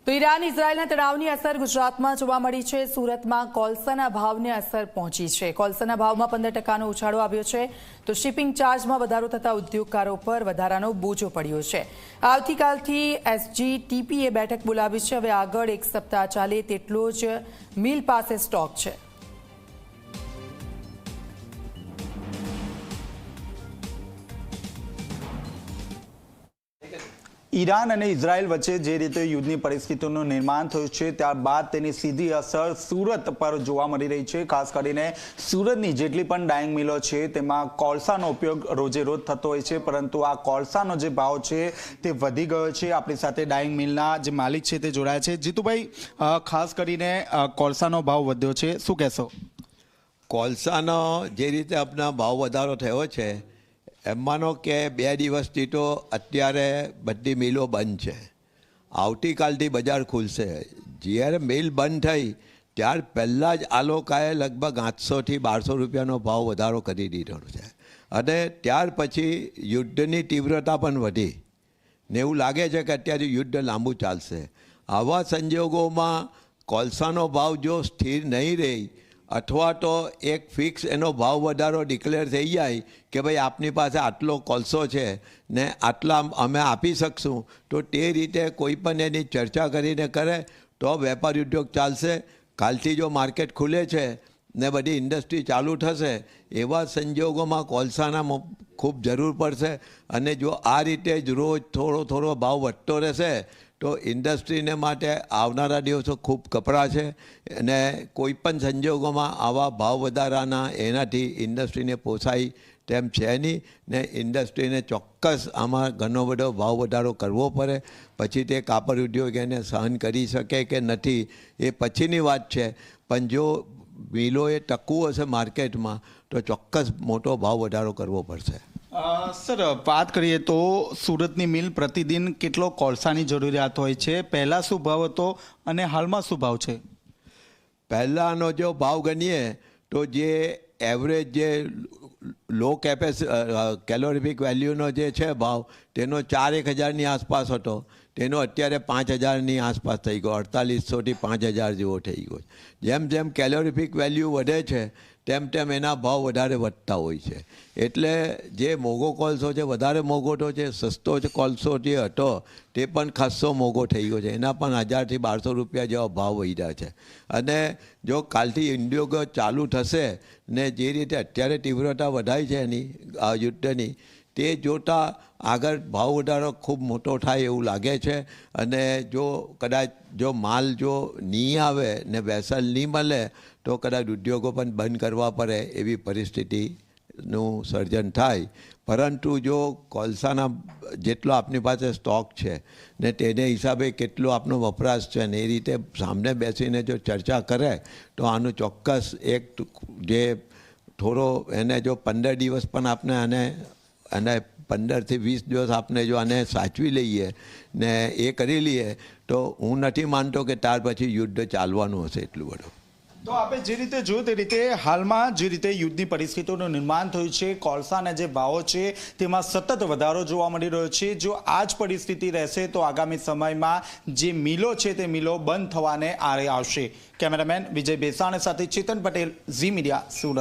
તો ઈરાન ઇઝરાયલના તણાવની અસર ગુજરાતમાં જોવા મળી છે। સુરતમાં કોલસાના ભાવને અસર પહોંચી છે। કોલસાના ભાવમાં 15% ઉછાળો આવ્યો છે, તો શિપિંગ ચાર્જમાં વધારો થતાં ઉદ્યોગકારો પર વધારાનો બોજો પડ્યો છે। આવતીકાલથી SGTPએ બેઠક બોલાવી છે। હવે આગળ એક સપ્તાહ ચાલે તેટલો જ મિલ પાસે સ્ટોક છે। ઈરાન અને ઇઝરાયલ વચ્ચે જે રીતે યુદ્ધની પરિસ્થિતિનું નિર્માણ થયું છે, ત્યારબાદ તેની સીધી અસર સુરત પર જોવા મળી રહી છે। ખાસ કરીને સુરતની જેટલી પણ ડાઇંગ મિલો છે તેમાં કોલસાનો ઉપયોગ રોજે રોજ થતો હોય છે, પરંતુ આ કોલસાનો જે ભાવ છે તે વધી ગયો છે। આપણી સાથે ડાઇંગ મિલના જે માલિક છે તે જોડાયા છે। જીતુભાઈ, ખાસ કરીને કોલસાનો ભાવ વધ્યો છે, શું કહેશો? કોલસાનો જે રીતે આપણા ભાવ વધારો થયો છે, એમ માનો કે 2 દિવસથી તો અત્યારે બધી મિલો બંધ છે। આવતીકાલથી બજાર ખુલશે। જ્યારે મિલ બંધ થઈ ત્યાર પહેલાં જ આ લોકોએ લગભગ 800થી 1200 રૂપિયાનો ભાવ વધારો કરી દીધો છે, અને ત્યાર પછી યુદ્ધની તીવ્રતા પણ વધી ને એવું લાગે છે કે અત્યારે યુદ્ધ લાંબુ ચાલશે। આવા સંજોગોમાં કોલસાનો ભાવ જો સ્થિર નહીં રહે અથવા તો એક ફિક્સ એનો ભાવ વધારો ડિક્લેર થઈ જાય કે ભાઈ આપની પાસે આટલો કોલસો છે ને આટલા અમે આપી શકશું, તો તે રીતે કોઈ પણ એની ચર્ચા કરીને કરે તો વેપાર ઉદ્યોગ ચાલશે। કાલથી જો માર્કેટ ખુલે છે ને બધી ઇન્ડસ્ટ્રી ચાલુ થશે, એવા સંજોગોમાં કોલસાના ખૂબ જરૂર પડશે, અને જો આ રીતે જ રોજ થોડો ભાવ વધતો રહેશે તો ઇન્ડસ્ટ્રીને માટે આવનારા દિવસો ખૂબ કપરા છે, અને કોઈ પણ સંજોગોમાં આવા ભાવ વધારાના એનાથી ઇન્ડસ્ટ્રીને પોસાય તેમ છે નહીં, ને ઇન્ડસ્ટ્રીને ચોક્કસ આમાં ઘણો બધો ભાવ વધારો કરવો પડે। પછી તે કાપડ ઉદ્યોગ એને સહન કરી શકે કે નથી એ પછીની વાત છે, પણ જો મિલોએ ટકવું હશે માર્કેટમાં તો ચોક્કસ મોટો ભાવ વધારો કરવો પડશે। સર, વાત કરીએ તો સુરતની મિલ પ્રતિદિન કેટલો કોલસાની જરૂરિયાત હોય છે? પહેલાં શું ભાવ હતો અને હાલમાં શું ભાવ છે? પહેલાંનો જો ભાવ ગણીએ તો જે એવરેજ જે લો કેલોરીફિક વેલ્યુનો જે છે ભાવ, તેનો 4-1000ની આસપાસ હતો, તેનો અત્યારે 5000ની આસપાસ થઈ ગયો, 4800થી 5000 જેવો થઈ ગયો। જેમ જેમ કેલોરીફિક વેલ્યુ વધે છે તેમ તેમ એના ભાવ વધારે વધતા હોય છે। એટલે જે મોંઘો કોલસો છે વધારે મોંઘો તો છે, સસ્તો છે કોલસો જે હતો તે પણ ખાસો મોંઘો થઈ ગયો છે, એના પણ 1000થી 1200 રૂપિયા જેવા ભાવ વધ્યા છે। અને જો કાલથી ઉદ્યોગો ચાલુ થશે ને જે રીતે અત્યારે તીવ્રતા વધાઈ છે એની યુદ્ધની, તે જોતાં આગળ ભાવ વધારો ખૂબ મોટો થાય એવું લાગે છે। અને જો કદાચ જો માલ જો નહીં આવે ને વેસલ નહીં મળે તો કદાચ ઉદ્યોગો પણ બંધ કરવા પડે એવી પરિસ્થિતિનું સર્જન થાય। પરંતુ જો કોલસાના જેટલો આપની પાસે સ્ટોક છે ને તેને હિસાબે કેટલો આપનો વપરાશ છે ને એ રીતે સામને બેસીને જો ચર્ચા કરે તો આનું ચોક્કસ એક જે થોડો એને જો 15 દિવસ પણ આપણે અને 15થી 20 દિવસ આપણે જો આને સાચવી લઈએ ને એ કરી લઈએ તો હું નથી માનતો કે ત્યાર પછી યુદ્ધ ચાલવાનું હશે એટલું બધું। તો આપણે જે રીતે જોયું તે રીતે હાલમાં જે રીતે યુદ્ધની પરિસ્થિતિનું નિર્માણ થયું છે, કોલસાના જે ભાવો છે તેમાં સતત વધારો જોવા મળી રહ્યો છે। જો આ જ પરિસ્થિતિ રહેશે તો આગામી સમયમાં જે મિલો છે તે મિલો બંધ થવાને આરે આવશે। કેમેરામેન વિજય બેસાણ સાથે ચેતન પટેલ, ઝી મીડિયા, સુરત।